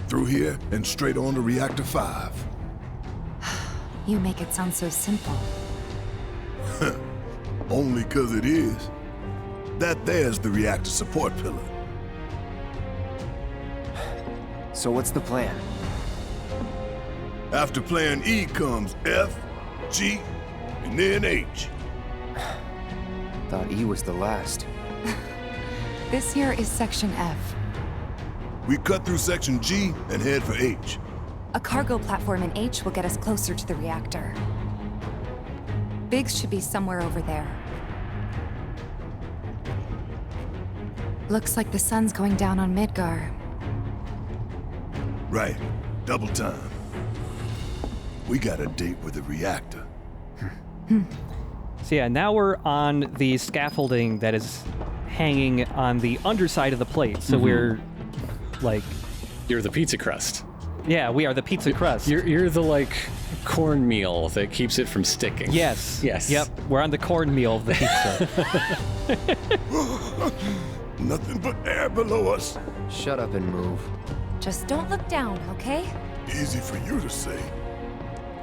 Through here and straight on to reactor 5. You make it sound so simple. Only 'cause it is. That there's the reactor support pillar. So what's the plan? After plan E comes F, G, and then H. Thought E was the last. This here is Section F. We cut through section G and head for H. A cargo platform in H will get us closer to the reactor. Biggs should be somewhere over there. Looks like the sun's going down on Midgar. Right. Double time. We got a date with the reactor. So yeah, now we're on the scaffolding that is hanging on the underside of the plate. So we're like... You're the pizza crust. Yeah, we are the pizza crust. You're the, like, cornmeal that keeps it from sticking. Yes. Yes. Yep, we're on the cornmeal of the pizza. Nothing but air below us. Shut up and move. Just don't look down, okay? Easy for you to say.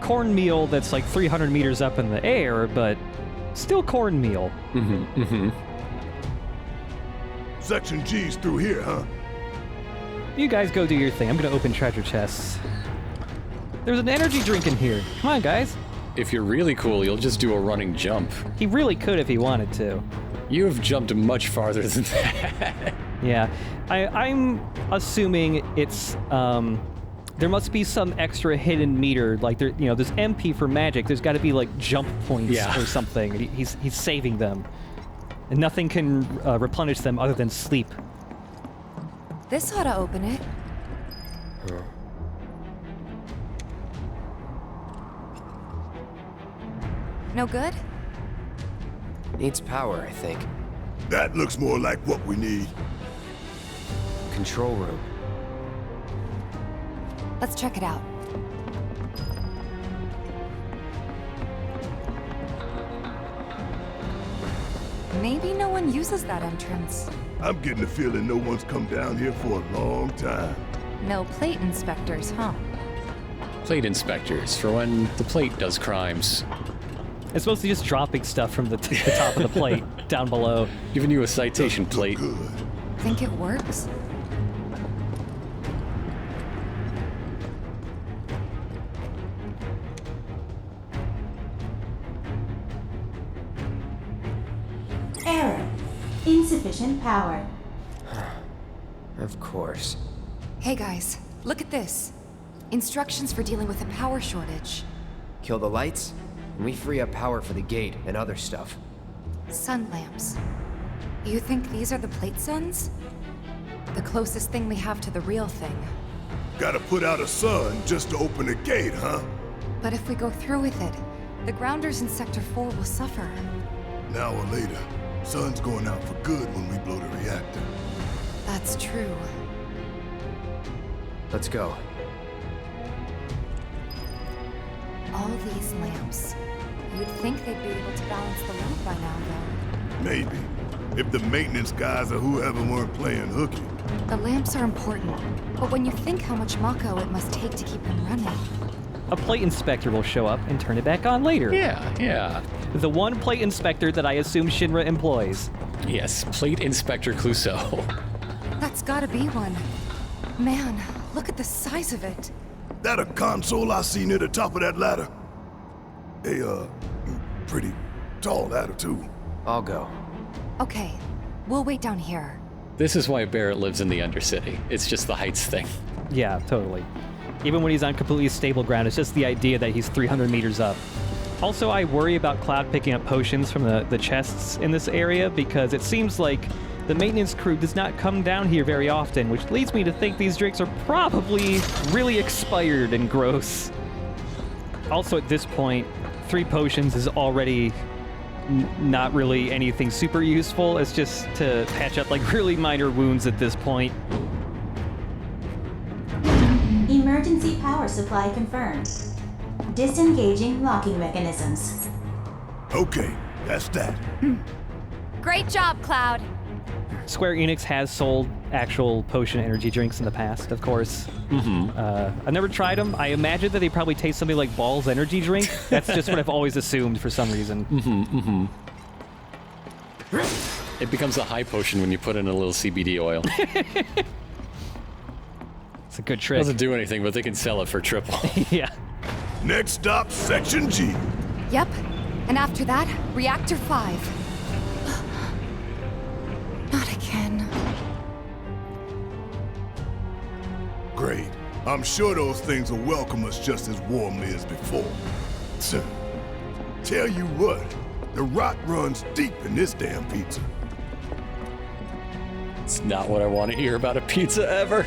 Cornmeal that's like 300 meters up in the air, but still cornmeal. Section G's through here, huh? You guys go do your thing. I'm gonna open treasure chests. There's an energy drink in here. Come on, guys. If you're really cool, you'll just do a running jump. He really could if he wanted to. You have jumped much farther than that. Yeah, I'm assuming it's, there must be some extra hidden meter, like there, you know, there's MP for magic, there's gotta be like jump points or something. He's saving them. And nothing can replenish them other than sleep. This ought to open it. No good? Needs power, I think. That looks more like what we need. Control room. Let's check it out. Maybe no one uses that entrance. I'm getting the feeling no one's come down here for a long time. No plate inspectors, huh? Plate inspectors, for when the plate does crimes. It's supposed to be just dropping stuff from the top of the plate down below. Giving you a citation plate. Good. Think it works? Error. Insufficient power. Of course. Hey guys, look at this. Instructions for dealing with a power shortage. Kill the lights, and we free up power for the gate and other stuff. Sun lamps. You think these are the plate suns? The closest thing we have to the real thing. Gotta put out a sun just to open the gate, huh? But if we go through with it, the grounders in Sector 4 will suffer. An hour later, sun's going out for good when we blow the reactor. That's true. Let's go. All these lamps. You'd think they'd be able to balance the load by now, though. Maybe. If the maintenance guys or whoever weren't playing hooky. The lamps are important, but when you think how much Mako it must take to keep them running. A plate inspector will show up and turn it back on later. Yeah. The one plate inspector that I assume Shinra employs. Yes, Plate Inspector Clouseau. That's gotta be one. Man, look at the size of it. That a console I see near the top of that ladder? Pretty tall ladder, too. I'll go. Okay, we'll wait down here. This is why Barrett lives in the Undercity. It's just the heights thing. Yeah, totally. Even when he's on completely stable ground, it's just the idea that he's 300 meters up. Also, I worry about Cloud picking up potions from the chests in this area because it seems like the maintenance crew does not come down here very often, which leads me to think these drinks are probably really expired and gross. Also, at this point, 3 potions is already not really anything super useful. It's just to patch up like really minor wounds at this point. Emergency power supply confirmed. Disengaging locking mechanisms. Okay, that's that. Great job, Cloud. Square Enix has sold actual potion energy drinks in the past, of course. I've never tried them. I imagine that they probably taste something like Ball's energy drink. That's just what I've always assumed for some reason. It becomes a high potion when you put in a little CBD oil. It's a good trick. Doesn't do anything, but they can sell it for triple. Yeah. Next stop, Section G. Yep. And after that, Reactor 5. Not again. Great. I'm sure those things will welcome us just as warmly as before. So, tell you what, the rot runs deep in this damn pizza. It's not what I want to hear about a pizza ever.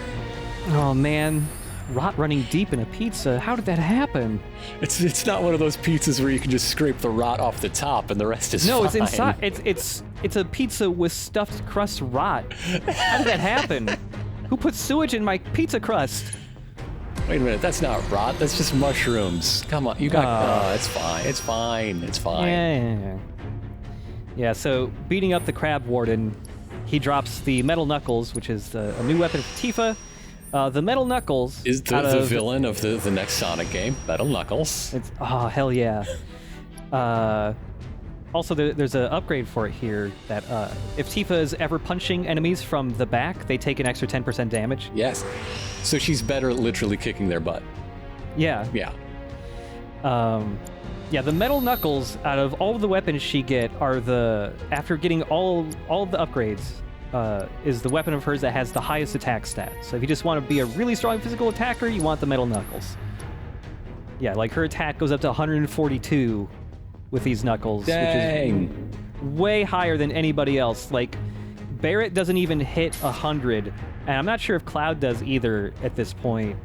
Oh man, rot running deep in a pizza. How did that happen? It's not one of those pizzas where you can just scrape the rot off the top and the rest is No, fine. it's inside. It's a pizza with stuffed crust rot. How did that happen? Who put sewage in my pizza crust? Wait a minute, that's not rot. That's just mushrooms. Come on, you got. It's fine. It's fine. It's fine. Yeah. So beating up the crab warden, he drops the metal knuckles, which is a new weapon for Tifa. The metal knuckles Is the villain of the next Sonic game, Metal Knuckles. Oh, hell yeah. Also, there's an upgrade for it here that if Tifa is ever punching enemies from the back, they take an extra 10% damage. Yes. So she's better at literally kicking their butt. Yeah. Yeah. Yeah, the metal knuckles, out of all of the weapons she get, are after getting all of the upgrades, is the weapon of hers that has the highest attack stat. So if you just want to be a really strong physical attacker, you want the metal knuckles. Yeah, like her attack goes up to 142 with these knuckles, Dang. which is way higher than anybody else. Like, Barrett doesn't even hit 100, and I'm not sure if Cloud does either at this point.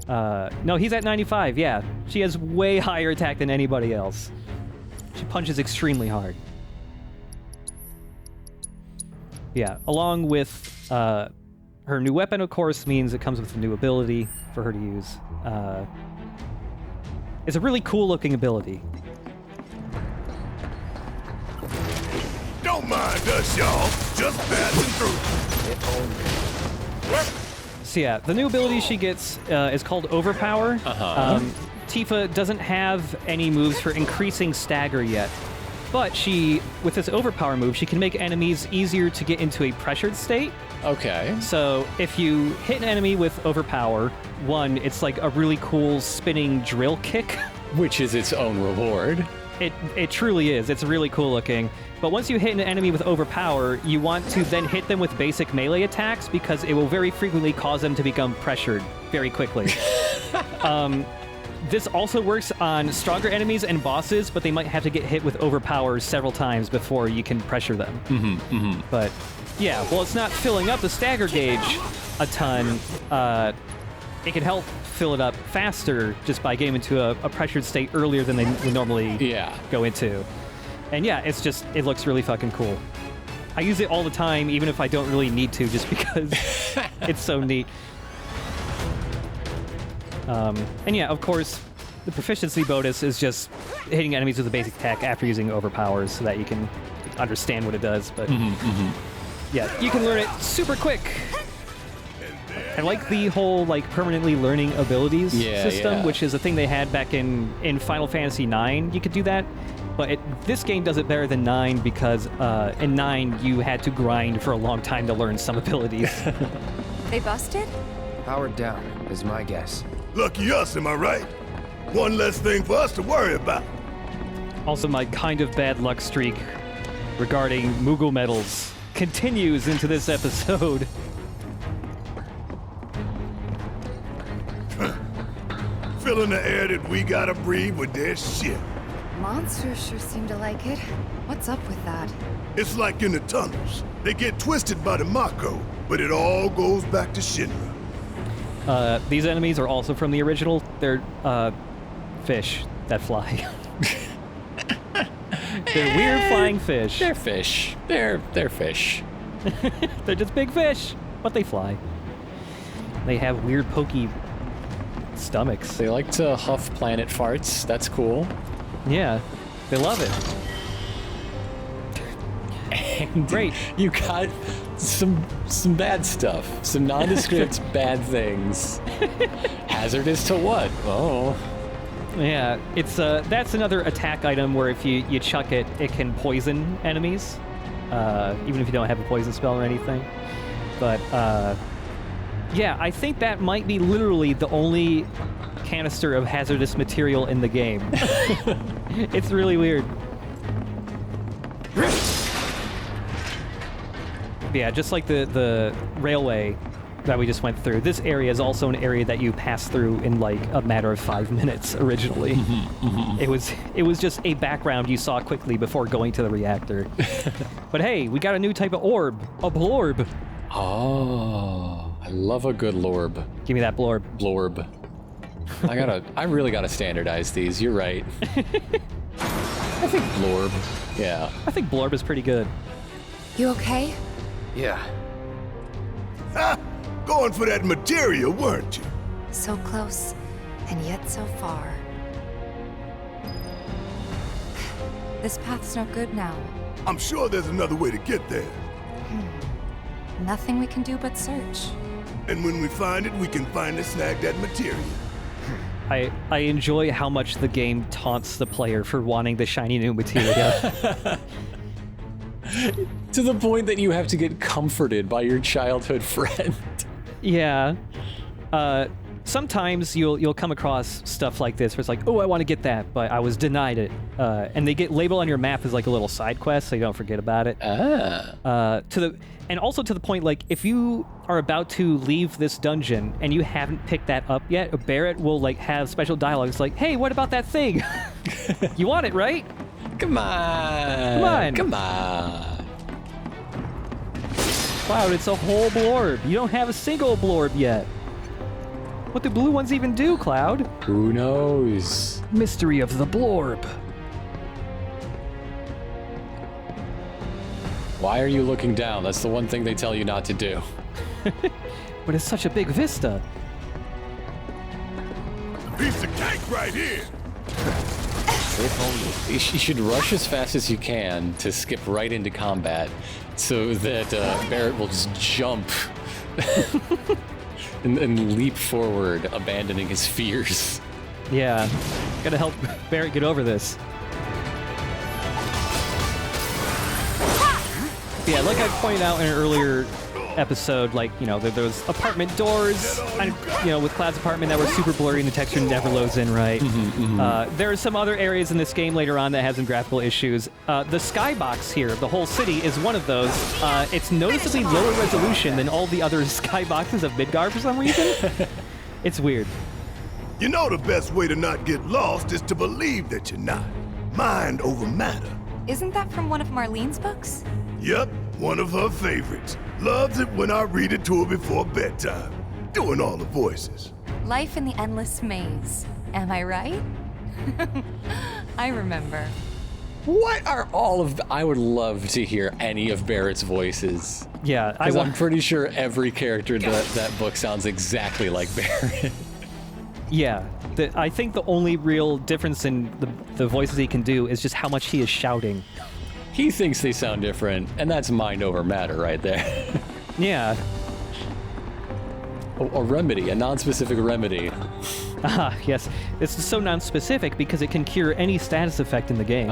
No, he's at 95, yeah. She has way higher attack than anybody else. She punches extremely hard. Yeah, along with her new weapon, of course, means it comes with a new ability for her to use. It's a really cool-looking ability. Don't mind us, y'all. Just passing through. So yeah, the new ability she gets is called Overpower. Tifa doesn't have any moves for increasing stagger yet, but with this Overpower move, she can make enemies easier to get into a pressured state. Okay. So if you hit an enemy with Overpower, one, it's like a really cool spinning drill kick. Which is its own reward. It truly is. It's really cool looking. But once you hit an enemy with Overpower, you want to then hit them with basic melee attacks because it will very frequently cause them to become pressured very quickly. This also works on stronger enemies and bosses, but they might have to get hit with Overpower several times before you can pressure them. But yeah, while it's not filling up the stagger gauge a ton, it can help fill it up faster just by getting into a pressured state earlier than they would normally go into. And yeah, it looks really fucking cool. I use it all the time, even if I don't really need to, just because it's so neat. And yeah, of course, the proficiency bonus is just hitting enemies with a basic attack after using Overpowers so that you can understand what it does. But yeah, you can learn it super quick. I like the whole permanently learning abilities system, which is a thing they had back in Final Fantasy IX. You could do that, but this game does it better than 9 because in 9 you had to grind for a long time to learn some abilities. They busted? Powered down is my guess. Lucky us, am I right? One less thing for us to worry about. Also, my kind of bad luck streak regarding Moogle medals continues into this episode. Filling the air that we gotta breathe with their shit. Monsters sure seem to like it. What's up with that? It's like in the tunnels. They get twisted by the Mako, but it all goes back to Shinra. These enemies are also from the original. They're fish that fly. They're weird flying fish. They're fish. They're fish. They're just big fish, but they fly. They have weird pokey stomachs. They like to huff planet farts. That's cool. Yeah, they love it. And Great. You got some bad stuff. Some nondescript bad things. Hazardous to what? Oh. Yeah, it's that's another attack item where if you chuck it, it can poison enemies, even if you don't have a poison spell or anything. But yeah, I think that might be literally the only canister of hazardous material in the game. It's really weird. Yeah, just like the railway that we just went through, this area is also an area that you pass through in like a matter of 5 minutes originally. It was just a background you saw quickly before going to the reactor. But hey, we got a new type of orb, a blorb. Oh, I love a good lorb. Give me that blorb. Blorb. I really gotta standardize these. You're right. I think blorb. Yeah. I think blorb is pretty good. You okay? Yeah. Ha! Going for that materia, weren't you? So close, and yet so far. This path's no good now. I'm sure there's another way to get there. Nothing we can do but search. And when we find it, we can finally snag that materia. I enjoy how much the game taunts the player for wanting the shiny new materia. To the point that you have to get comforted by your childhood friend. Yeah. Sometimes you'll come across stuff like this where it's like, oh, I want to get that, but I was denied it. And they get labeled on your map as like a little side quest, so you don't forget about it. And also to the point, like, if you are about to leave this dungeon and you haven't picked that up yet, Barrett will like have special dialogues like, hey, what about that thing? You want it, right? Come on. Come on. Come on. Cloud, it's a whole blorb. You don't have a single blorb yet. What do blue ones even do, Cloud? Who knows? Mystery of the blorb. Why are you looking down? That's the one thing they tell you not to do. But it's such a big vista. Piece of cake right here. You should rush as fast as you can to skip right into combat so that Barrett will just jump and leap forward, abandoning his fears. Yeah, gotta help Barrett get over this. Yeah, like I pointed out in an earlier episode, like, you know, those apartment doors, with Cloud's apartment that were super blurry and the texture never loads in right. There are some other areas in this game later on that have some graphical issues. The skybox here, the whole city, is one of those. It's noticeably lower resolution than all the other skyboxes of Midgar for some reason. It's weird. You know the best way to not get lost is to believe that you're not. Mind over matter. Isn't that from one of Marlene's books? Yep, one of her favorites. Loves it when I read it to her before bedtime. Doing all the voices. Life in the Endless Maze. Am I right? I remember. What are all of I would love to hear any of Barrett's voices. Yeah, Because I'm pretty sure every character in that book sounds exactly like Barrett. Yeah, I think the only real difference in the voices he can do is just how much he is shouting. He thinks they sound different, and that's mind over matter right there. Yeah. A remedy, a non-specific remedy. Ah, yes. It's so non-specific because it can cure any status effect in the game.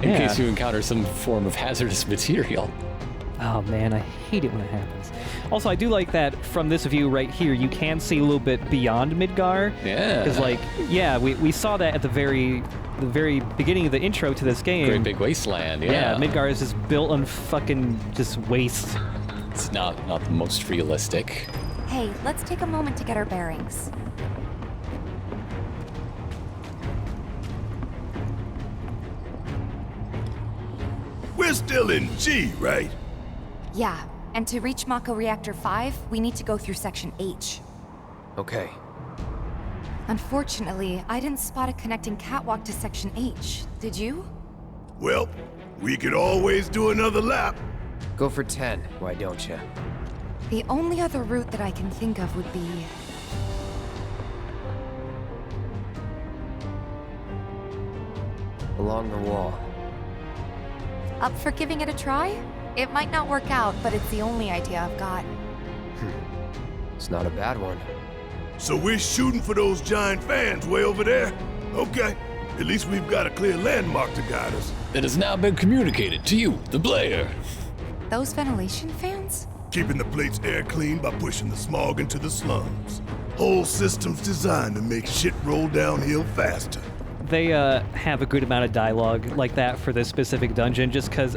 In case you encounter some form of hazardous material. Oh man, I hate it when it happens. Also, I do like that from this view right here, you can see a little bit beyond Midgar. Yeah. Because, like, yeah, we saw that at the very beginning of the intro to this game. Great big wasteland, yeah. Yeah, Midgar is just built on fucking just waste. It's not the most realistic. Hey, let's take a moment to get our bearings. We're still in G, right? Yeah, and to reach Mako Reactor 5, we need to go through Section H. Okay. Unfortunately, I didn't spot a connecting catwalk to Section H. Did you? Well, we could always do another lap. Go for 10, why don't you? The only other route that I can think of would be... Along the wall. Up for giving it a try? It might not work out, but it's the only idea I've got. It's not a bad one. So we're shooting for those giant fans way over there? Okay. At least we've got a clear landmark to guide us. It has now been communicated to you, the player. Those ventilation fans? Keeping the plate's air clean by pushing the smog into the slums. Whole system's designed to make shit roll downhill faster. They have a good amount of dialogue like that for this specific dungeon, just because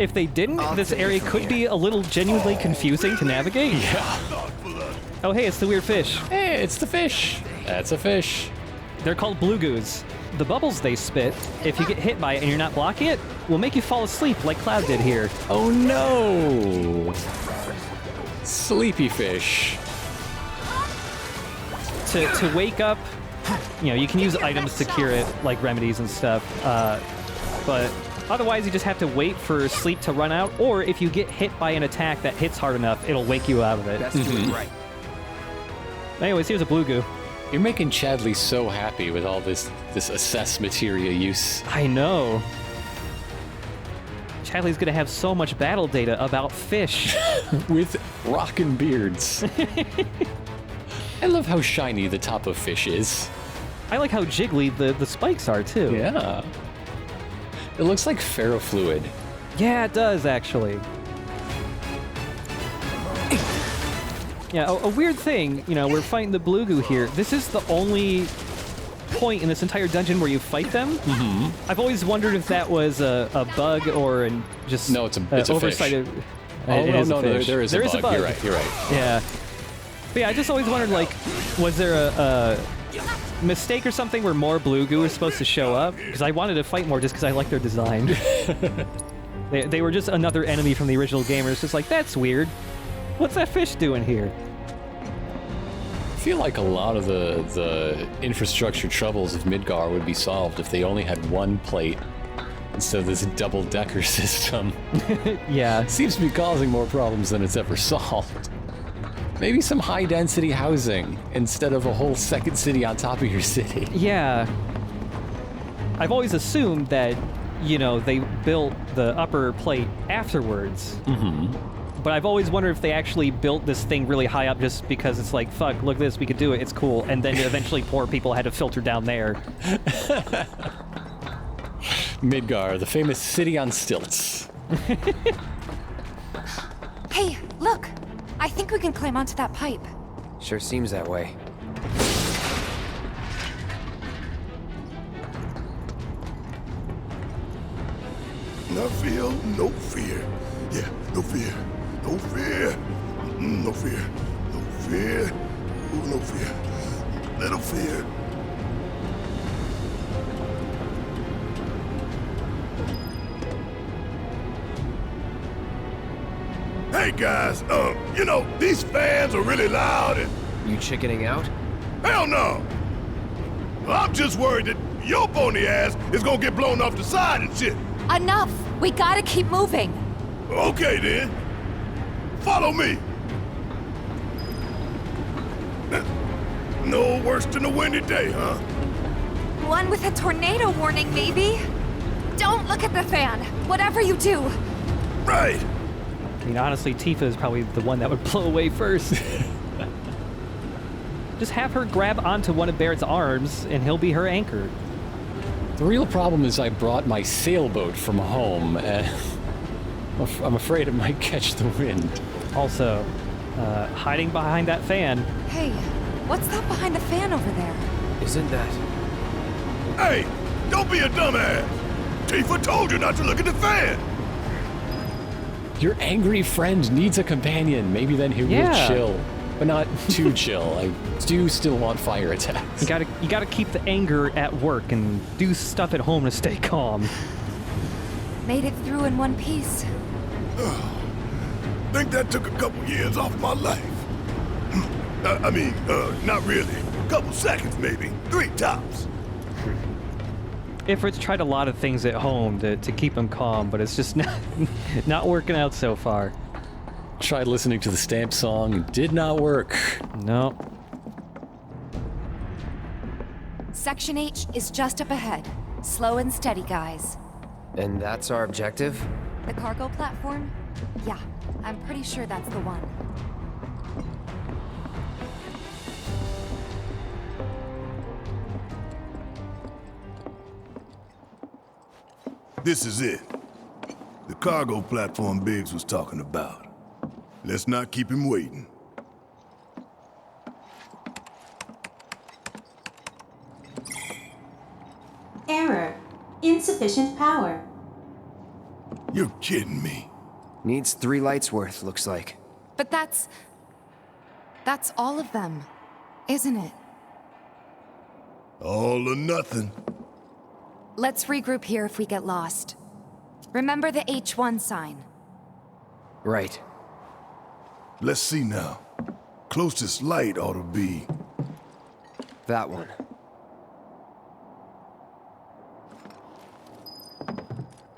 if they didn't, this area could be a little genuinely confusing to navigate. Yeah. Oh, hey, it's the weird fish. Hey, it's the fish. That's a fish. They're called blue goos. The bubbles they spit, if you get hit by it and you're not blocking it, will make you fall asleep like Cloud did here. Oh no! Sleepy fish. To wake up, you know, you can use items to cure it, like remedies and stuff, but otherwise you just have to wait for sleep to run out, or if you get hit by an attack that hits hard enough, it'll wake you out of it. That's doing right. Anyways, here's a blue goo. You're making Chadley so happy with all this assess materia use. I know. Chadley's gonna have so much battle data about fish. With rockin' beards. I love how shiny the top of fish is. I like how jiggly the spikes are, too. Yeah. It looks like ferrofluid. Yeah, it does, actually. Yeah, a weird thing, you know, we're fighting the blue goo here. This is the only point in this entire dungeon where you fight them. Mm-hmm. I've always wondered if that was a bug or just no, it's a oversight. Fish. No, there is a bug. You're right. Yeah. But yeah, I just always wondered, like, was there a mistake or something where more blue goo was supposed to show up? Because I wanted to fight more just because I like their design. They were just another enemy from the original game. It's just like, that's weird. What's that fish doing here? I feel like a lot of the infrastructure troubles of Midgar would be solved if they only had one plate instead of this double-decker system. Yeah. Seems to be causing more problems than it's ever solved. Maybe some high-density housing instead of a whole second city on top of your city. Yeah. I've always assumed that, you know, they built the upper plate afterwards. Mm-hmm. But I've always wondered if they actually built this thing really high up just because it's like, fuck, look at this, we could do it, it's cool. And then eventually poor people had to filter down there. Midgar, the famous city on stilts. Hey, look! I think we can climb onto that pipe. Sure seems that way. I feel no fear. Yeah, no fear. No fear. No fear. No fear. Ooh, no fear. Little fear. Hey guys, you know, these fans are really loud and... You chickening out? Hell no! I'm just worried that your bony ass is gonna get blown off the side and shit. Enough! We gotta keep moving. Okay then. Follow me. No worse than a windy day, huh? One with a tornado warning, maybe? Don't look at the fan, whatever you do. Right. I mean, honestly, Tifa is probably the one that would blow away first. Just have her grab onto one of Barrett's arms, and he'll be her anchor. The real problem is I brought my sailboat from home, and I'm afraid it might catch the wind. Also, hiding behind that fan. Hey, what's that behind the fan over there? Isn't that... Hey, don't be a dumbass. Tifa told you not to look at the fan. Your angry friend needs a companion. Maybe then he will chill. But not too chill. I do still want fire attacks. You gotta keep the anger at work and do stuff at home to stay calm. Made it through in one piece. Think that took a couple years off my life. I mean, not really. A couple seconds, maybe. 3 tops. Ifrit's tried a lot of things at home to keep him calm, but it's just not working out so far. Tried listening to the Stamp song, and did not work. No. Section H is just up ahead. Slow and steady, guys. And that's our objective? The cargo platform? Yeah, I'm pretty sure that's the one. This is it. The cargo platform Biggs was talking about. Let's not keep him waiting. Error. Insufficient power. You're kidding me. Needs 3 lights worth, looks like. But that's all of them, isn't it? All or nothing. Let's regroup here if we get lost. Remember the H1 sign. Right. Let's see now. Closest light ought to be... That one.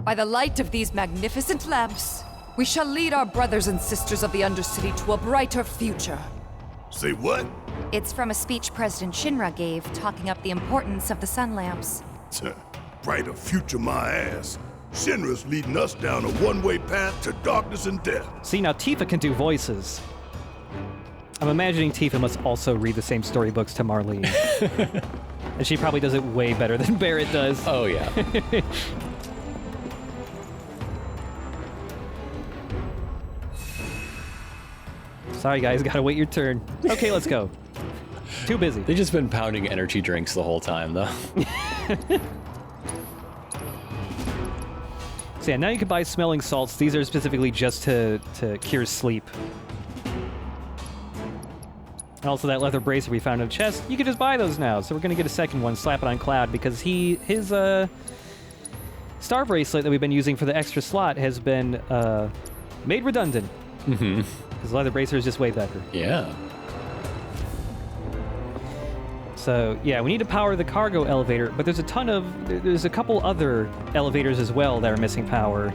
By the light of these magnificent lamps, we shall lead our brothers and sisters of the Undercity to a brighter future. Say what? It's from a speech President Shinra gave talking up the importance of the sun lamps. Brighter future my ass. Shinra's leading us down a one-way path to darkness and death. See, now Tifa can do voices. I'm imagining Tifa must also read the same storybooks to Marlene. And she probably does it way better than Barrett does. Oh, yeah. Sorry, guys, gotta wait your turn. Okay, let's go. Too busy. They've just been pounding energy drinks the whole time, though. So yeah, now you can buy smelling salts. These are specifically just to cure sleep. And also that leather bracer we found in a chest, you can just buy those now. So we're gonna get a second one, slap it on Cloud, because his star bracelet that we've been using for the extra slot has been made redundant. Mm-hmm. Because leather bracer is just way better. Yeah. So yeah, we need to power the cargo elevator, but there's a couple other elevators as well that are missing power.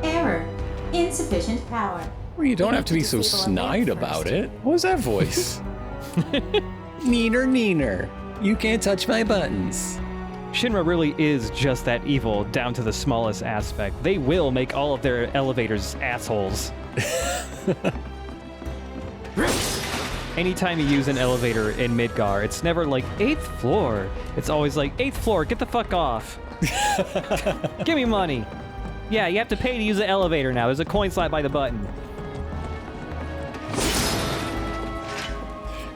Error. Insufficient power. Well, you don't have to be so snide about it. What was that voice? Neener. You can't touch my buttons. Shinra really is just that evil down to the smallest aspect. They will make all of their elevators assholes. Anytime you use an elevator in Midgar, it's never like 8th floor. It's always like 8th floor, get the fuck off. Give me money. Yeah, you have to pay to use the elevator now. There's a coin slot by the button.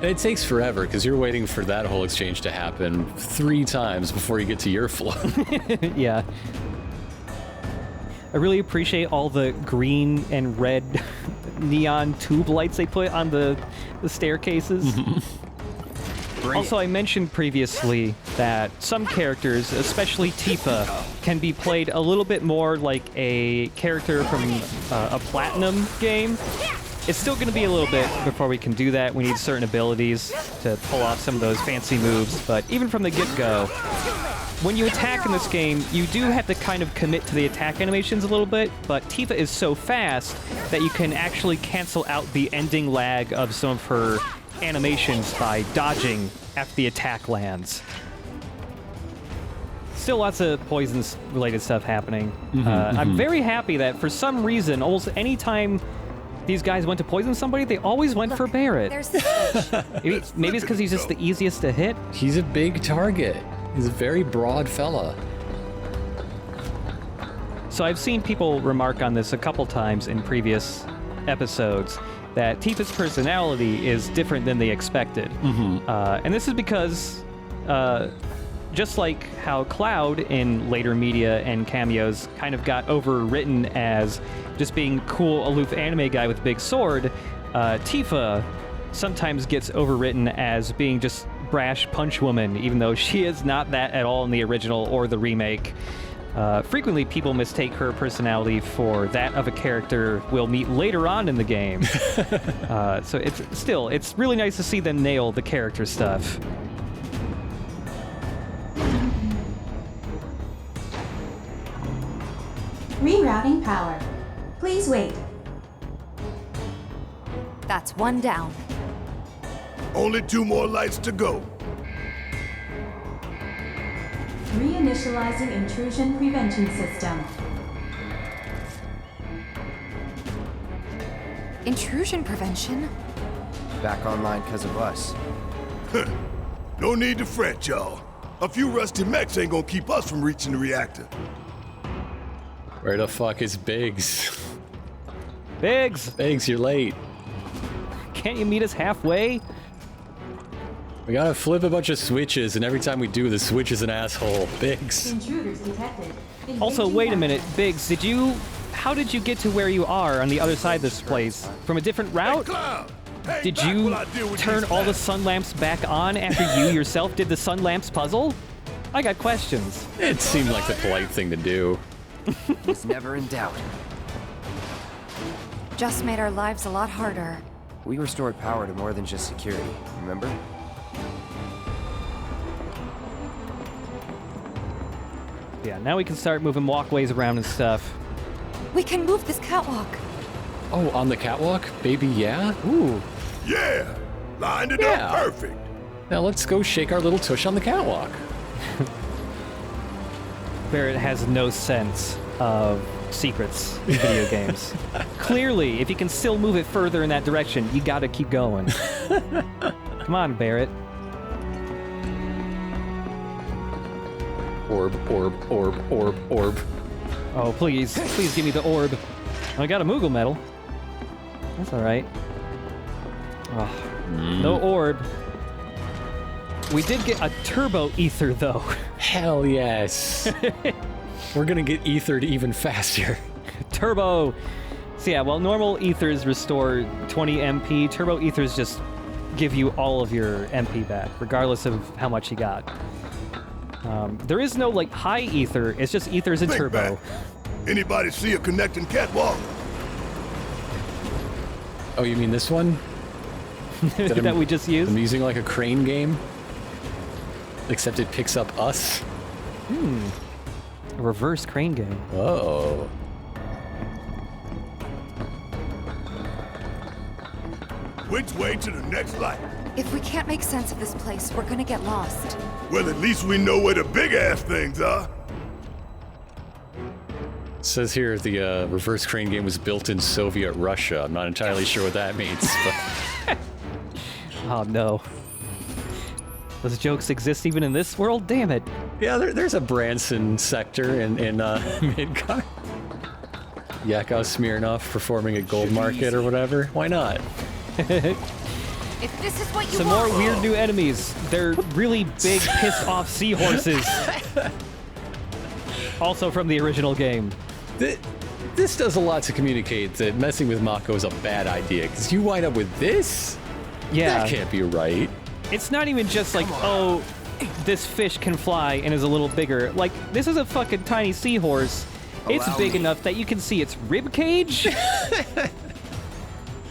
And it takes forever because you're waiting for that whole exchange to happen 3 times before you get to your floor. Yeah. I really appreciate all the green and red neon tube lights they put on the staircases. Also, I mentioned previously that some characters, especially Tifa, can be played a little bit more like a character from a Platinum game. It's still going to be a little bit before we can do that. We need certain abilities to pull off some of those fancy moves, but even from the get-go, when you attack in this game, you do have to kind of commit to the attack animations a little bit, but Tifa is so fast that you can actually cancel out the ending lag of some of her animations by dodging after the attack lands. Still lots of poison-related stuff happening. I'm very happy that for some reason, almost any time these guys went to poison somebody, they always went for Barrett. There's the switch. Maybe it's because he's just the easiest to hit. He's a big target. He's a very broad fella. So I've seen people remark on this a couple times in previous episodes, that Tifa's personality is different than they expected. And this is because, just like how Cloud in later media and cameos kind of got overwritten as just being cool, aloof anime guy with a big sword, Tifa sometimes gets overwritten as being just brash punch woman, even though she is not that at all in the original or the remake. Frequently, people mistake her personality for that of a character we'll meet later on in the game. So it's really nice to see them nail the character stuff. Rerouting power. Please wait. That's one down. Only 2 more lights to go. Reinitializing intrusion prevention system. Intrusion prevention? Back online because of us. No need to fret, y'all. A few rusty mechs ain't gonna keep us from reaching the reactor. Where the fuck is Biggs? Biggs! Biggs, you're late. Can't you meet us halfway? We gotta flip a bunch of switches, and every time we do, the switch is an asshole. Biggs. Intruders detected. Also, wait a minute, Biggs, how did you get to where you are on the other side of this place? From a different route? Cloud! Hang Did back you while I deal with turn these all the facts. sun lamps back on after you yourself did the sun lamps puzzle? I got questions. It seemed like the polite thing to do. It's never in doubt. Just made our lives a lot harder. We restored power to more than just security, remember? Yeah, now we can start moving walkways around and stuff. We can move this catwalk. Oh, on the catwalk? Baby, yeah? Ooh. Yeah! Lined it Yeah. up perfect. Now let's go shake our little tush on the catwalk. Barrett has no sense of secrets in video games. Clearly, if you can still move it further in that direction, you gotta keep going. Come on, Barrett. Orb, orb, orb, orb, orb. Oh, please give me the orb. I got a Moogle medal. That's alright. Oh, no orb. We did get a turbo ether, though. Hell yes. We're gonna get ethered even faster. Turbo! So yeah, while normal ethers restore 20 MP, turbo ethers just give you all of your MP back, regardless of how much you got. There is no, like, high ether, it's just ethers and Think turbo. back. Anybody see a connecting catwalk? Oh, you mean this one? that we just used? I'm using like a crane game. Except it picks up us. A reverse crane game. Oh. Which way to the next light? If we can't make sense of this place, we're gonna get lost. Well, at least we know where the big-ass things are. It says here the reverse crane game was built in Soviet Russia. I'm not entirely sure what that means, but Oh no. Those jokes exist even in this world? Damn it. yeah, there's a Branson sector in Midgard. Yakov Smirnov performing a gold market or whatever. Why not? If this is what you Some want, more weird new enemies. They're really big, pissed off seahorses. Also from the original game. This does a lot to communicate that messing with Mako is a bad idea, because you wind up with this? Yeah. That can't be right. It's not even just like, oh, this fish can fly and is a little bigger. Like, this is a fucking tiny seahorse. It's Allow big me. enough that you can see its rib cage.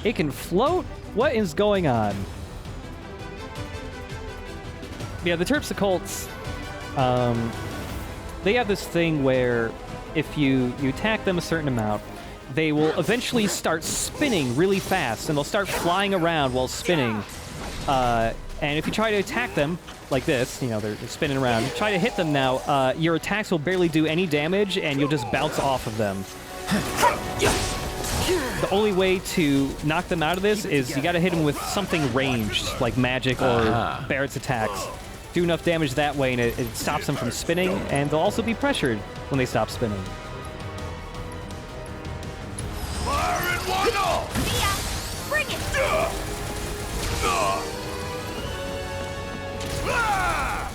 It can float. What is going on? Yeah, the Terpsichoreans, they have this thing where if you attack them a certain amount, they will eventually start spinning really fast, and they'll start flying around while spinning. And if you try to attack them like this, you know, they're spinning around, try to hit them now, your attacks will barely do any damage, and you'll just bounce off of them. The only way to knock them out of this is you gotta hit them with something ranged, like magic or Barrett's attacks. Do enough damage that way, and it stops them from spinning, and they'll also be pressured when they stop spinning. Fire in one off! bring it! Ah!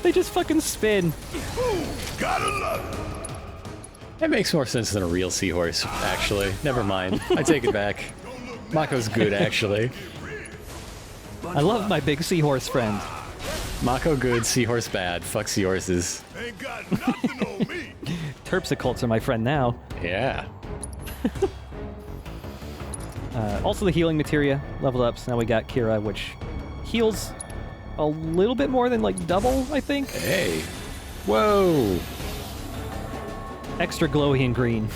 They just fucking spin. Ooh, gotta love it. That makes more sense than a real seahorse, actually. Never mind. I take it back. Mako's good, actually. I love my big seahorse friend. Mako good, seahorse bad. Fuck seahorses. Ain't got nothing on me. Terpsichoreans are my friend now. Yeah. Also the healing materia leveled up, so now we got Kira, which heals a little bit more than like double, I think. Hey. Whoa. Extra glowy and green.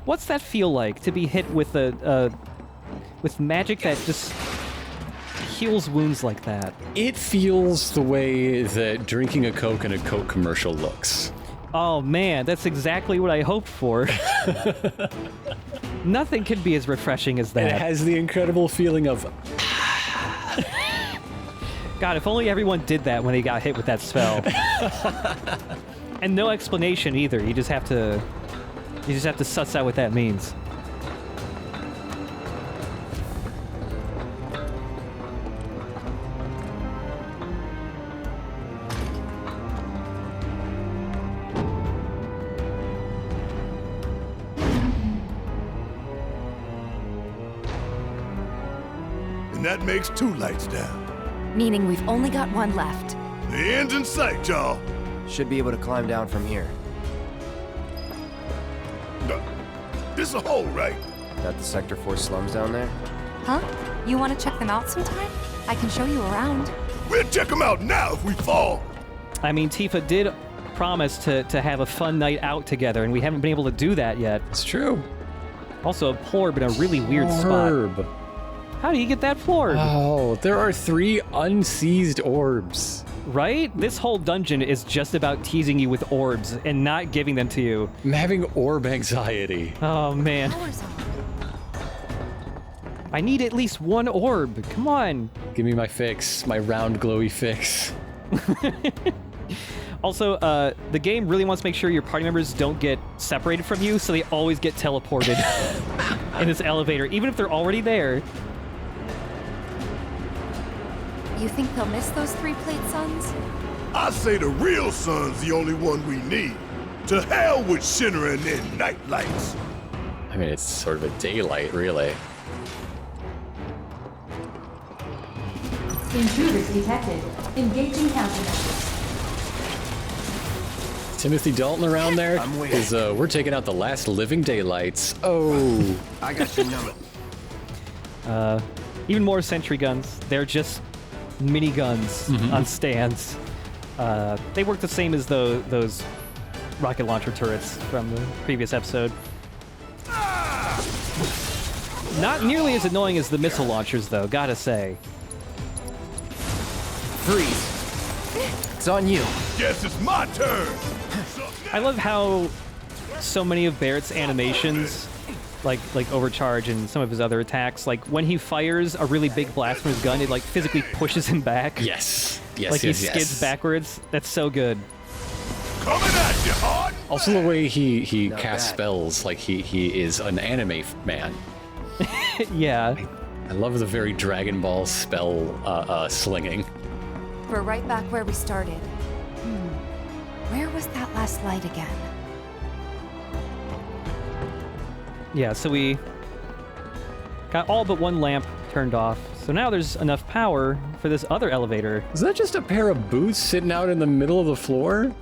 What's that feel like to be hit with with magic that just heals wounds like that? It feels the way that drinking a Coke in a Coke commercial looks. Oh man, that's exactly what I hoped for. Nothing could be as refreshing as that. And it has the incredible feeling of... God, if only everyone did that when they got hit with that spell. And no explanation either. You just have to suss out what that means. And that makes 2 lights down. Meaning we've only got one left. The end's in sight, y'all. Should be able to climb down from here. This a hole, right? Got the Sector 4 slums down there? Huh? You want to check them out sometime? I can show you around. We'll check them out now if we fall. I mean, Tifa did promise to have a fun night out together, and we haven't been able to do that yet. It's true. Also, a plorb in a really weird spot. Orb. How do you get that plorb? Oh, there are 3 unseized orbs. Right? This whole dungeon is just about teasing you with orbs and not giving them to you. I'm having orb anxiety. Oh, man. Power's on. I need at least 1 orb. Come on. Give me my fix, my round glowy fix. Also, the game really wants to make sure your party members don't get separated from you, so they always get teleported in this elevator, even if they're already there. You think they'll miss those 3 plate suns? I say the real sun's the only one we need. To hell with shimmering in night lights. I mean, it's sort of a daylight, really. Intruders detected. Engaging countermeasures. Timothy Dalton around there? I'm waiting. Because we're taking out the last living daylights. Oh. I got your number. Even more sentry guns. They're just mini guns on stands. They work the same as those rocket launcher turrets from the previous episode. Not nearly as annoying as the missile launchers, though, gotta say. Freeze. It's on you. Guess it's my turn. I love how so many of Barrett's animations, like Overcharge and some of his other attacks, like when he fires a really big blast from his gun, it like physically pushes him back. Yes. Yes, Like yes, he skids yes. backwards. That's so good. Coming at you hard. Also the way he Not casts bad. spells, like he is an anime man. Yeah. I love the very Dragon Ball spell slinging. We're right back where we started. Where was that last light again? Yeah, so we got all but 1 lamp turned off. So now there's enough power for this other elevator. Is that just a pair of boots sitting out in the middle of the floor?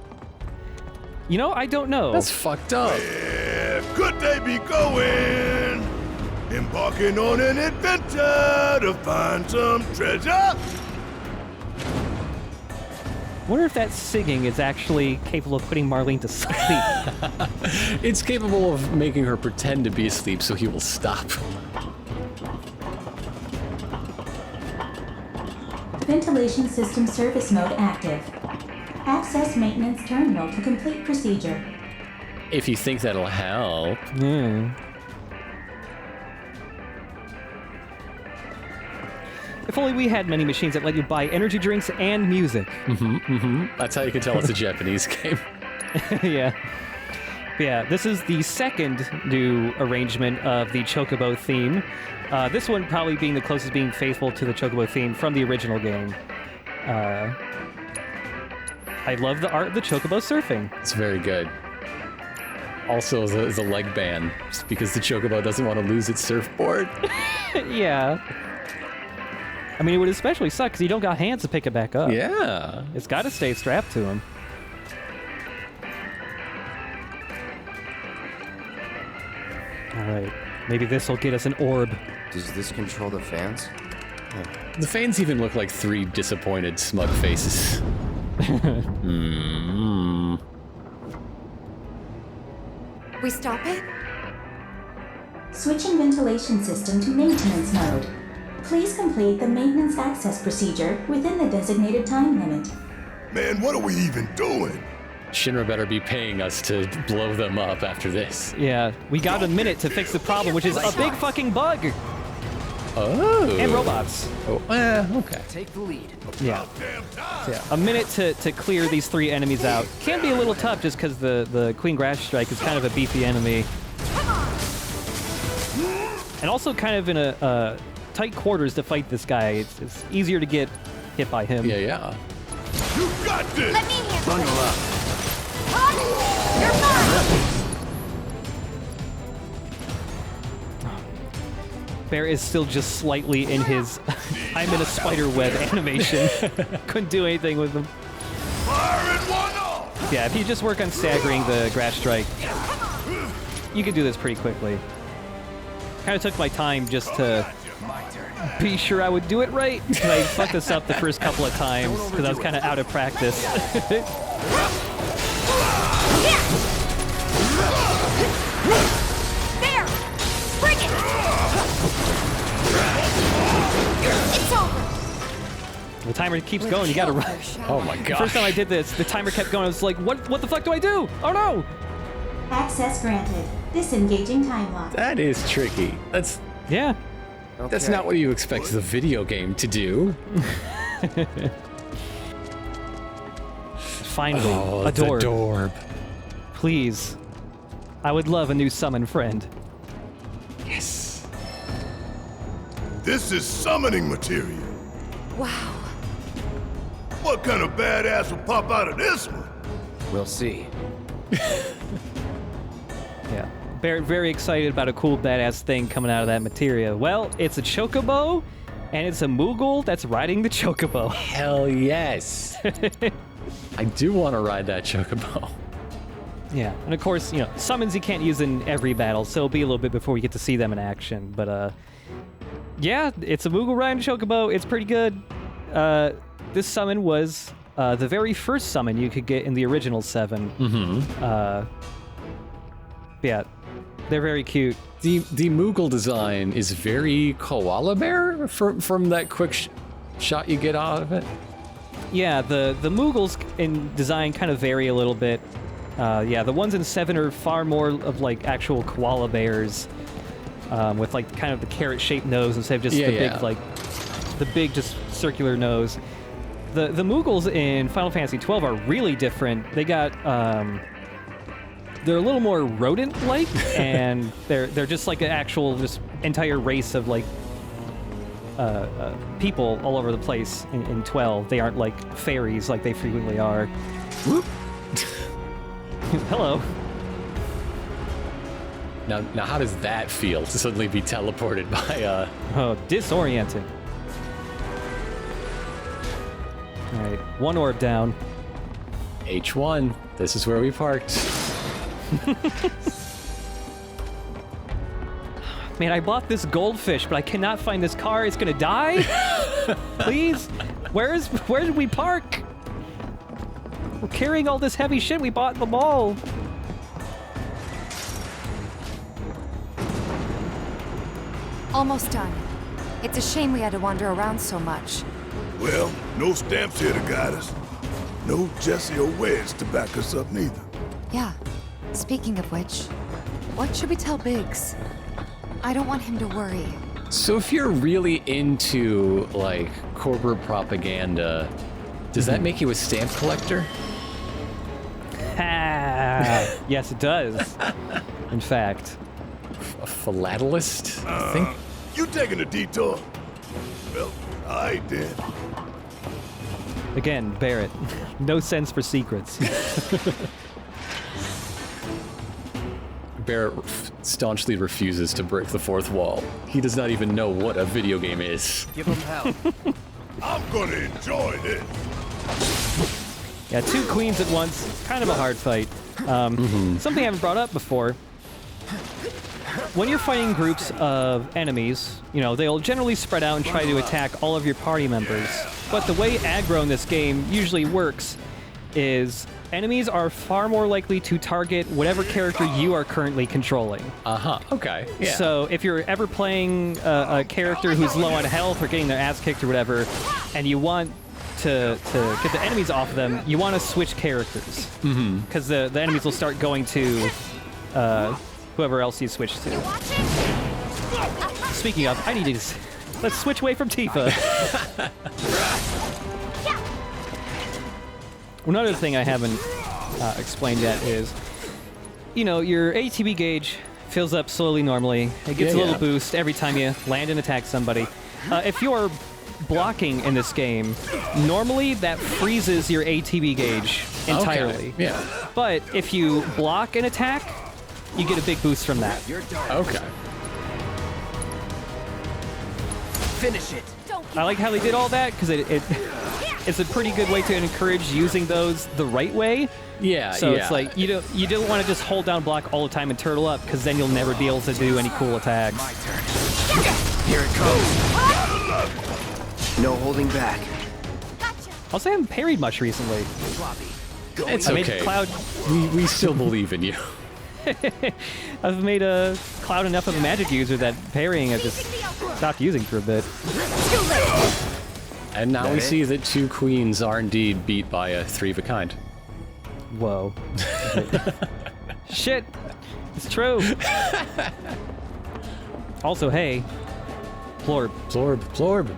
You know, I don't know. That's fucked up. Yeah, could they be going? Embarking on an adventure to find some treasure? Wonder if that singing is actually capable of putting Marlene to sleep. It's capable of making her pretend to be asleep so he will stop. Ventilation system service mode active. Access maintenance terminal to complete procedure. If you think that'll help. If only we had many machines that let you buy energy drinks and music. That's how you can tell it's a Japanese game. Yeah. Yeah, this is the second new arrangement of the Chocobo theme. This one probably being the closest being faithful to the Chocobo theme from the original game. I love the art of the Chocobo surfing. It's very good. Also, the leg band, just because the Chocobo doesn't want to lose its surfboard. Yeah. I mean, it would especially suck because you don't got hands to pick it back up. Yeah. It's got to stay strapped to him. All right. Maybe this will get us an orb. Does this control the fans? The fans even look like 3 disappointed, smug faces. We stop it? Switching ventilation system to maintenance mode. Please complete the maintenance access procedure within the designated time limit. Man, what are we even doing? Shinra better be paying us to blow them up after this. Yeah, we got a minute to fix the problem, which is a big fucking bug. Oh. And robots. Oh, okay. Take the lead. Yeah. Yeah. A minute to clear these 3 enemies out. Can be a little tough just because the Queen Grass Strike is kind of a beefy enemy. And also kind of in a tight quarters to fight this guy. It's easier to get hit by him. Yeah. You got this! Let me handle Bundle it. up. You're mine! Bear is still just slightly in his I'm in a spider web animation. Couldn't do anything with him. Fire in one off! Yeah, if you just work on staggering the Grass Strike, you can do this pretty quickly. Kind of took my time just to be sure I would do it right. I fucked this up the first couple of times because I was kind of out of practice. There! Bring it! It's over! The timer keeps going, you gotta run. Oh my god. First time I did this, the timer kept going. I was like, what the fuck do I do? Oh no! Access granted. Disengaging time lock. That is tricky. That's Yeah. That's not what you expect the video game to do. Finally, a the door. Dorb. Please. I would love a new summon friend. Yes. This is summoning materia. Wow. What kind of badass will pop out of this one? We'll see. Yeah. Very excited about a cool badass thing coming out of that materia. Well, it's a chocobo, and it's a Moogle that's riding the chocobo. Hell yes. I do want to ride that chocobo. Yeah, and of course, you know, summons you can't use in every battle, so it'll be a little bit before we get to see them in action. But, yeah, it's a Moogle riding chocobo. It's pretty good. This summon was the very first summon you could get in the original 7. Mm-hmm. Yeah, they're very cute. The Moogle design is very koala bear from that quick shot you get out of it. Yeah, the Moogles in design kind of vary a little bit. Yeah, the ones in 7 are far more of like actual koala bears, with like kind of the carrot-shaped nose instead of just big like the big just circular nose. The Moogles in Final Fantasy 12 are really different. They got they're a little more rodent-like, and they're just like an actual just entire race of like people all over the place in 12. They aren't like fairies like they frequently are. Whoop. Hello. Now how does that feel to suddenly be teleported by Oh, disorienting. All right, 1 orb down. H1? This is where we parked. Man, I bought this goldfish, but I cannot find this car. It's gonna die. Please, where did we park? We're carrying all this heavy shit we bought in the mall. Almost done. It's a shame we had to wander around so much. Well, no stamps here to guide us. No Jesse or Wedge to back us up neither. Yeah. Speaking of which, what should we tell Biggs? I don't want him to worry. So if you're really into like corporate propaganda, does that make you a stamp collector? Yes, it does. In fact. A philatelist, I think? You taking a detour? Well, I did. Again, Barrett. No sense for secrets. Barrett staunchly refuses to break the fourth wall. He does not even know what a video game is. Give him hell. I'm gonna enjoy this. Yeah, 2 queens at once. Kind of a hard fight. Something I haven't brought up before. When you're fighting groups of enemies, you know, they'll generally spread out and try to attack all of your party members. But the way aggro in this game usually works is enemies are far more likely to target whatever character you are currently controlling. Okay. Yeah. So if you're ever playing a character who's low on health or getting their ass kicked or whatever, and you want to get the enemies off of them, you want to switch characters. Because the enemies will start going to whoever else you switch to. Speaking of, I need to... Let's switch away from Tifa. Another thing I haven't explained yet is, you know, your ATB gauge fills up slowly normally. It gets a little boost every time you land and attack somebody. If you're blocking in this game, normally that freezes your ATB gauge entirely. Okay. Yeah. But if you block an attack, you get a big boost from that. Okay. Finish it. I like how they did all that because it's a pretty good way to encourage using those the right way. Yeah. So it's like you don't want to just hold down block all the time and turtle up because then you'll never be able to do any cool attacks. My turn. Here it comes. No holding back. Also, I haven't parried much recently. It's I made okay. Cloud. We still believe in you. I've made a Cloud enough of a magic user that parrying I've just stopped using for a bit. And now we see that 2 queens are indeed beat by a 3 of a kind. Whoa. Shit. It's true. Also, hey. Plorb. Plorb.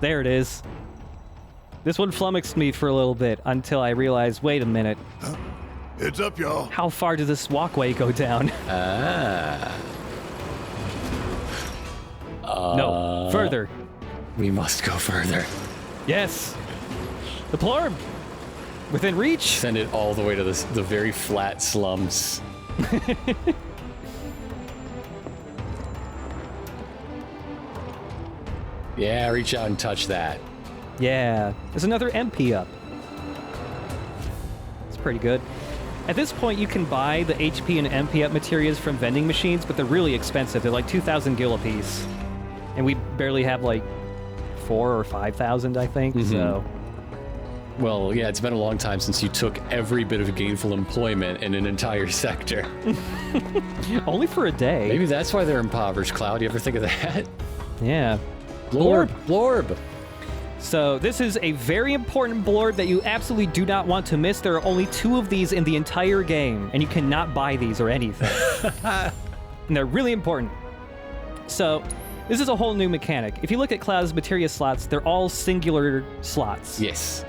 There it is. This one flummoxed me for a little bit until I realized, wait a minute. Heads up, y'all. How far does this walkway go down? No, further. We must go further. Yes. The Plorb. Within reach. Send it all the way to the very flat slums. Yeah, reach out and touch that. Yeah. There's another MP up. It's pretty good. At this point, you can buy the HP and MP up materials from vending machines, but they're really expensive. They're like 2,000 gil a piece. And we barely have like 4 or 5,000, I think, so... Well, yeah, it's been a long time since you took every bit of gainful employment in an entire sector. Only for a day. Maybe that's why they're impoverished, Cloud. You ever think of that? Yeah. Blorb. So this is a very important blorb that you absolutely do not want to miss. There are only 2 of these in the entire game, and you cannot buy these or anything. And they're really important. So this is a whole new mechanic. If you look at Cloud's materia slots, they're all singular slots. Yes.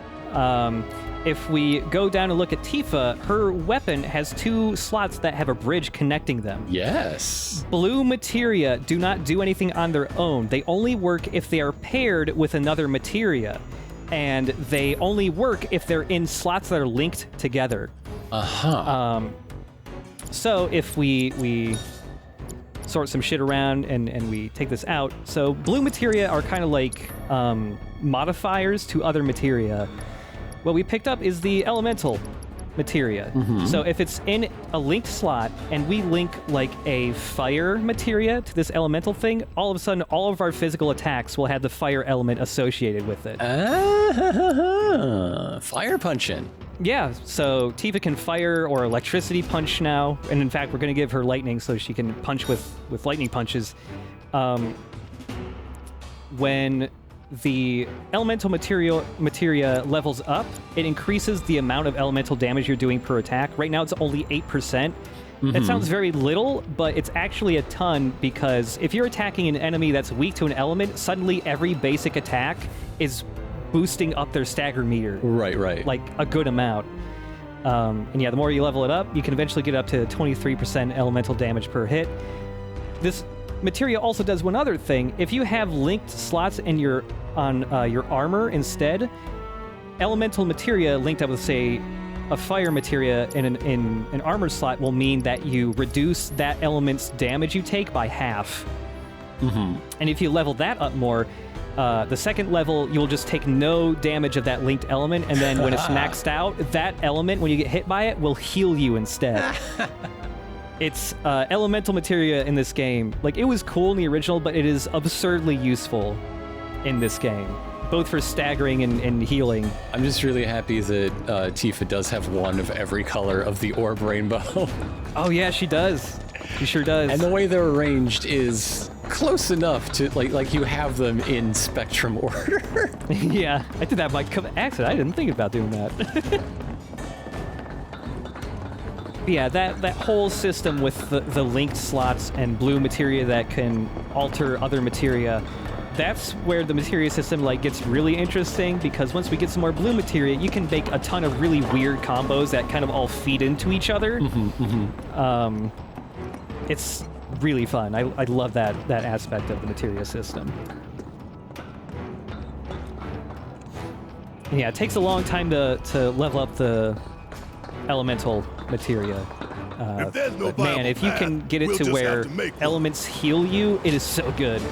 If we go down and look at Tifa, her weapon has 2 slots that have a bridge connecting them. Yes. Blue materia do not do anything on their own. They only work if they are paired with another materia. And they only work if they're in slots that are linked together. So if we sort some shit around and we take this out. So blue materia are kind of like modifiers to other materia. What we picked up is the elemental materia. So if it's in a linked slot and we link like a fire materia to this elemental thing, all of a sudden all of our physical attacks will have the fire element associated with it. Fire punching. Yeah, so Tifa can fire or electricity punch now, and in fact we're going to give her lightning so she can punch with lightning punches. When the elemental materia levels up, it increases the amount of elemental damage you're doing per attack. Right now it's only 8%. That sounds very little, but it's actually a ton because if you're attacking an enemy that's weak to an element, suddenly every basic attack is boosting up their stagger meter. Right. Like a good amount. And yeah, the more you level it up, you can eventually get up to 23% elemental damage per hit. This materia also does one other thing. If you have linked slots in your armor instead, elemental materia linked up with, say, a fire materia in an armor slot will mean that you reduce that element's damage you take by half. And if you level that up more, the second level, you'll just take no damage of that linked element, and then when it's maxed out, that element, when you get hit by it, will heal you instead. It's elemental materia in this game. Like, it was cool in the original, but it is absurdly useful in this game, both for staggering and healing. I'm just really happy that Tifa does have one of every color of the orb rainbow. Oh yeah, she does. She sure does. And the way they're arranged is close enough to like you have them in spectrum order. Yeah, I did that by accident. I didn't think about doing that. Yeah, that whole system with the linked slots and blue materia that can alter other materia, that's where the materia system like gets really interesting, because once we get some more blue materia, you can make a ton of really weird combos that kind of all feed into each other. It's really fun. I love that aspect of the materia system. Yeah, it takes a long time to level up the elemental materia. If there's no But man, viable if you can path, get it we'll to just where have to make one. elements heal you, it is so good.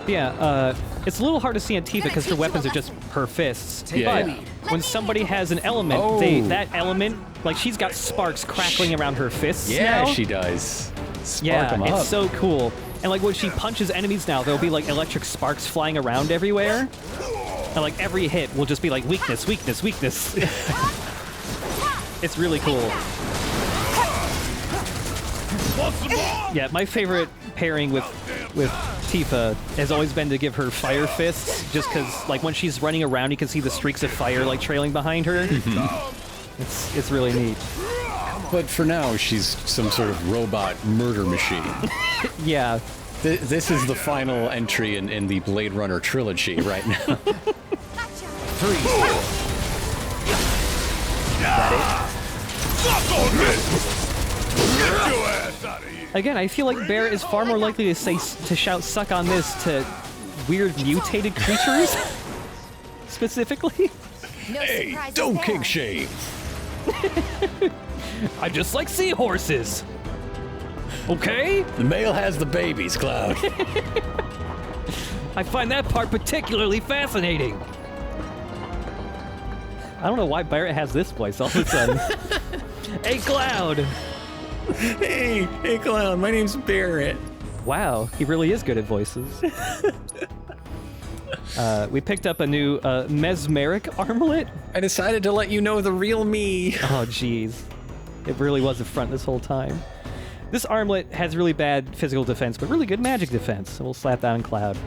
Yeah, it's a little hard to see on Tifa because her weapons are just her fists. Yeah, But yeah. when somebody has an element, Oh. that element, like she's got sparks crackling around her fists Yeah, now. she does. Spark Yeah, 'em it's up. so cool. And like when she punches enemies now, there'll be like electric sparks flying around everywhere. And like every hit will just be like weakness, weakness, weakness. It's really cool. Yeah, my favorite pairing with Tifa has always been to give her fire fists, just because like when she's running around, you can see the streaks of fire like trailing behind her. It's really neat. But for now, she's some sort of robot murder machine. Yeah. This is the final entry in the Blade Runner trilogy right now. 3. Suck on this! Get your ass out of here! Again, I feel like Bear is far more likely to shout "suck on this" to weird mutated creatures, specifically. No Hey, surprises don't there. kick shame. I just like seahorses. Okay? The male has the babies, Cloud. I find that part particularly fascinating. I don't know why Barrett has this voice all of a sudden. Hey, Cloud! Hey, Cloud. My name's Barrett. Wow, he really is good at voices. We picked up a new mesmeric armlet. I decided to let you know the real me. Oh, jeez. It really was a front this whole time. This armlet has really bad physical defense, but really good magic defense, so we'll slap that on Cloud.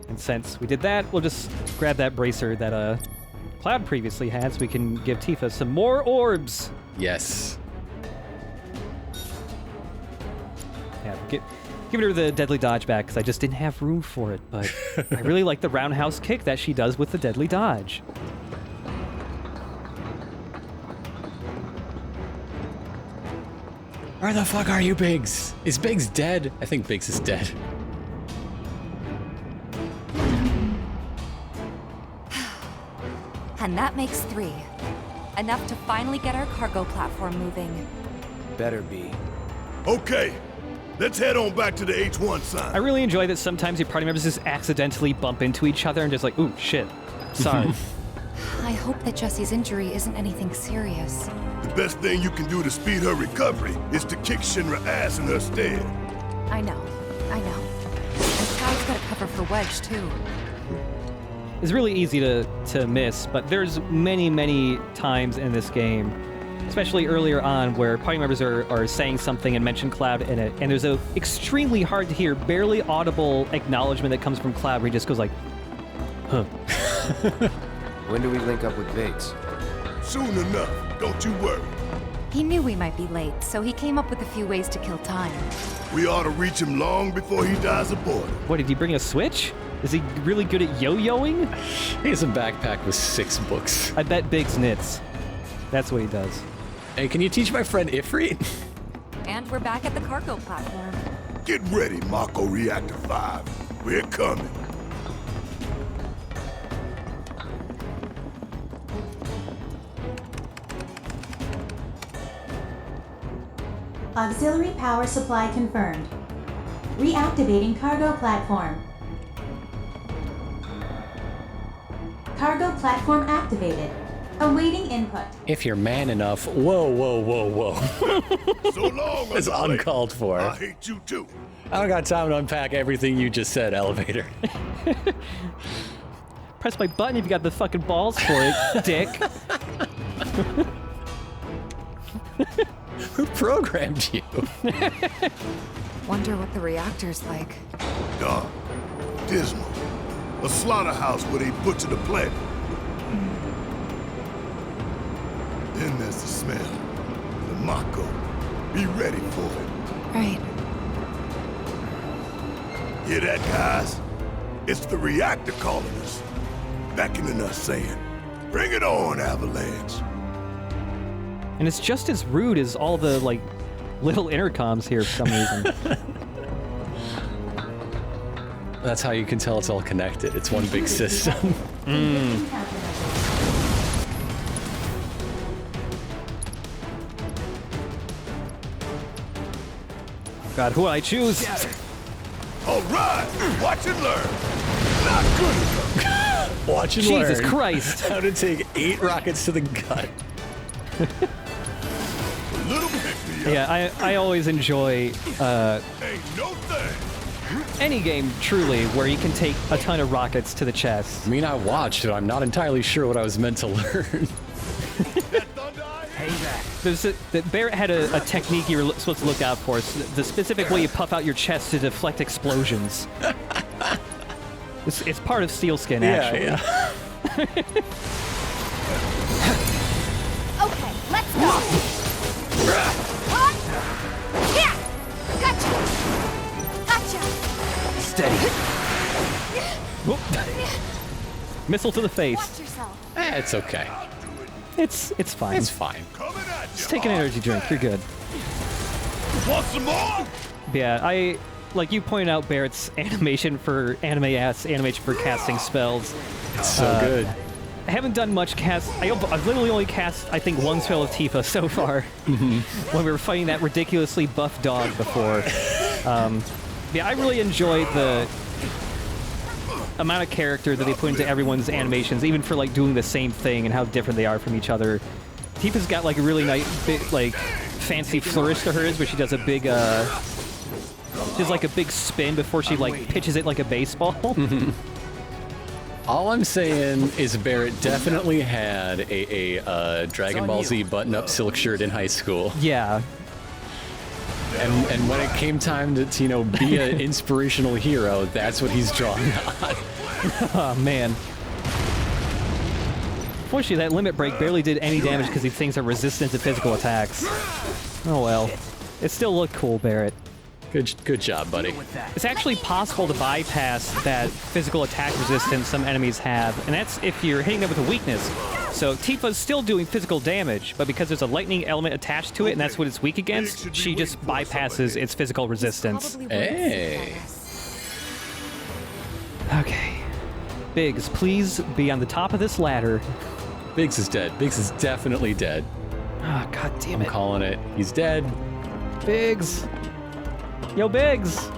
And since we did that, we'll just grab that bracer that Cloud previously had, so we can give Tifa some more orbs. Yes. Yeah, give her the deadly dodge back, because I just didn't have room for it, but I really like the roundhouse kick that she does with the deadly dodge. Where the fuck are you, Biggs? Is Biggs dead? I think Biggs is dead. And that makes 3. Enough to finally get our cargo platform moving. Better be. Okay, let's head on back to the H1 I sign. really enjoy that sometimes your party members just accidentally bump into each other and just like, ooh, shit. Sorry. I hope that Jessie's injury isn't anything serious. The best thing you can do to speed her recovery is to kick Shinra ass in her stead. I know. And Cloud's got a cover for Wedge, too. It's really easy to miss, but there's many times in this game, especially earlier on, where party members are saying something and mention Cloud in it, and there's a extremely hard to hear, barely audible acknowledgement that comes from Cloud where he just goes like, huh. When do we link up with Biggs? Soon enough, don't you worry. He knew we might be late, so he came up with a few ways to kill time. We ought to reach him long before he dies aboard. What, did he bring a Switch? Is he really good at yo-yoing? He has a backpack with 6 books. I bet Biggs knits. That's what he does. Hey, can you teach my friend Ifrit? And we're back at the cargo platform. Get ready, Mako Reactor 5. We're coming. Auxiliary power supply confirmed. Reactivating cargo platform. Cargo platform activated. Awaiting input. If you're man enough, whoa, whoa, whoa, whoa. So long, It's Annihilate. uncalled for. I hate you too. I don't got time to unpack everything you just said, Elevator. Press my button if you got the fucking balls for it, dick. Who programmed you? Wonder what the reactor's like. Dark, dismal. A slaughterhouse where they butcher the planet. Then there's the smell. The Mako. Be ready for it. Right. Hear that, guys? It's the reactor calling us. Beckoning us saying, bring it on, Avalanche. And it's just as rude as all the, like, little intercoms here for some reason. That's how you can tell it's all connected. It's one big system. God, who will I choose? All right, watch and learn. Not good enough. Watch and Jesus learn Christ. how to take 8 rockets to the gut. Little pick-me-up. Yeah, I always enjoy Ain't no thing. any game, truly, where you can take a ton of rockets to the I chest. mean, I watched, but I'm not entirely sure what I was meant to learn. That thunder I hear. Barrett had a technique you were supposed to look out for. It's the specific way you puff out your chest to deflect explosions. It's part of Steelskin, actually. Yeah. Okay, let's go. Yeah, gotcha. Steady. Whoop. Missile to the face. Watch yourself. It's okay. It's fine. It's fine. Coming at you. Just take an energy drink. You're good. Want some more? Yeah, like you pointed out, Barrett's animation for animation for casting spells. It's so good. I haven't done much cast. I've literally only cast, I think, one spell of Tifa so far. When we were fighting that ridiculously buff dog before. Yeah, I really enjoy the amount of character that they put into everyone's animations, even for like doing the same thing and how different they are from each other. Tifa's got like a really nice, big, like fancy flourish to hers, where she does a big, she does like a big spin before she like pitches it like a baseball. All I'm saying is Barrett definitely had a Dragon Ball Z button-up silk shirt in high school. Yeah. And when it came time to you know, be an inspirational hero, that's what he's drawing on. Oh, man. Fortunately, that limit break barely did any damage because these things are resistant to physical attacks. Oh well. It still looked cool, Barrett. Good job, buddy. It's actually possible to bypass that physical attack resistance some enemies have, and that's if you're hitting them with a weakness. So Tifa's still doing physical damage, but because there's a lightning element attached to it, and that's what it's weak against, she just bypasses its physical resistance. Probably wouldn't Hey. see us. Okay. Biggs, please be on the top of this ladder. Biggs is dead. Biggs is definitely dead. Ah, god damn I'm it. calling it. He's dead. Biggs! Yo, Biggs!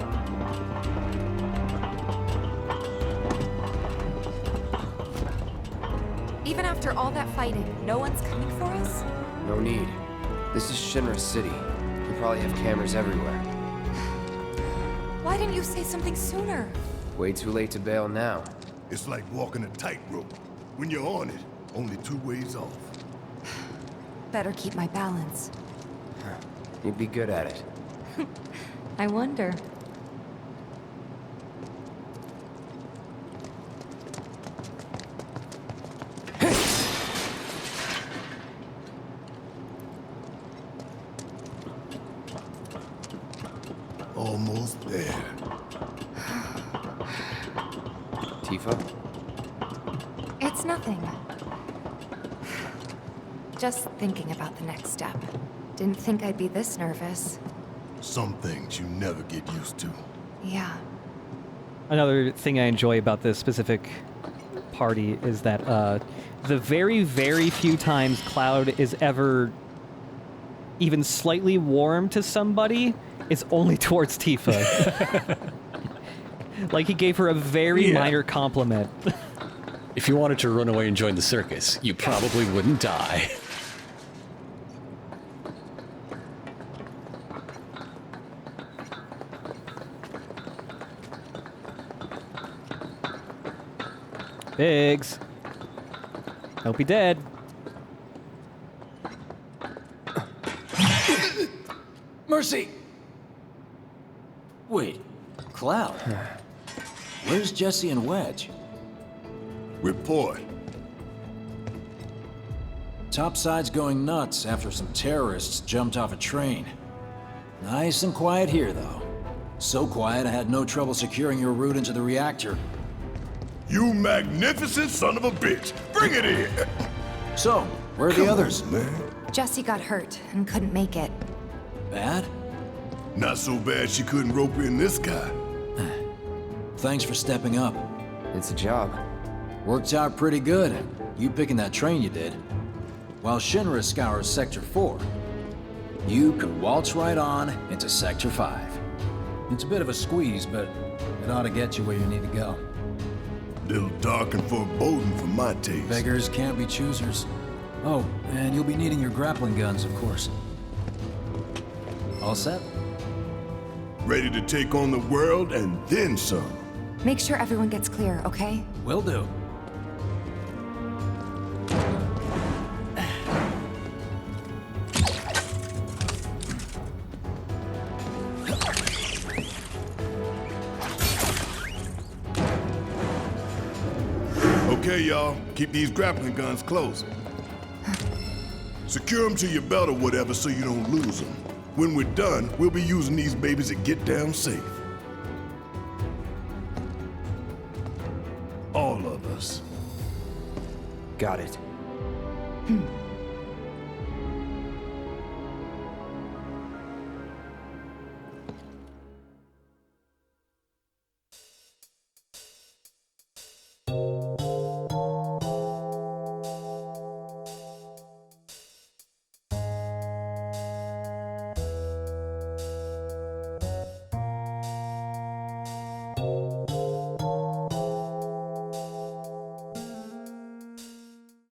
Even after all that fighting, no one's coming for us? No need. This is Shinra City. We probably have cameras everywhere. Why didn't you say something sooner? Way too late to bail now. It's like walking a tightrope. When you're on it, only 2 ways off. Better keep my balance. You'd be good at it. I wonder. Almost there. Tifa? It's nothing. Just thinking about the next step. Didn't think I'd be this nervous. Some things you never get used to. Yeah. Another thing I enjoy about this specific party is that the very, very few times Cloud is ever even slightly warm to somebody is only towards Tifa. Like he gave her a very minor compliment. If you wanted to run away and join the circus, you probably wouldn't die. Biggs. Hope he dead. Mercy! Wait, Cloud. Where's Jesse and Wedge? Report. Topside's going nuts after some terrorists jumped off a train. Nice and quiet here, though. So quiet I had no trouble securing your route into the reactor. You magnificent son of a bitch! Bring it in! So, where are the others? Man. Jesse got hurt and couldn't make it. Bad? Not so bad she couldn't rope in this guy. Thanks for stepping up. It's a job. Worked out pretty good. You picking that train you did. While Shinra scours Sector 4, you could waltz right on into Sector 5. It's a bit of a squeeze, but it ought to get you where you need to go. Little dark and foreboding for my taste. Beggars can't be choosers. Oh, and you'll be needing your grappling guns, of course. All set? Ready to take on the world and then some. Make sure everyone gets clear, okay? Will do. Okay, y'all. Keep these grappling guns close. Secure them to your belt or whatever so you don't lose them. When we're done, we'll be using these babies to get down safe. All of us. Got it.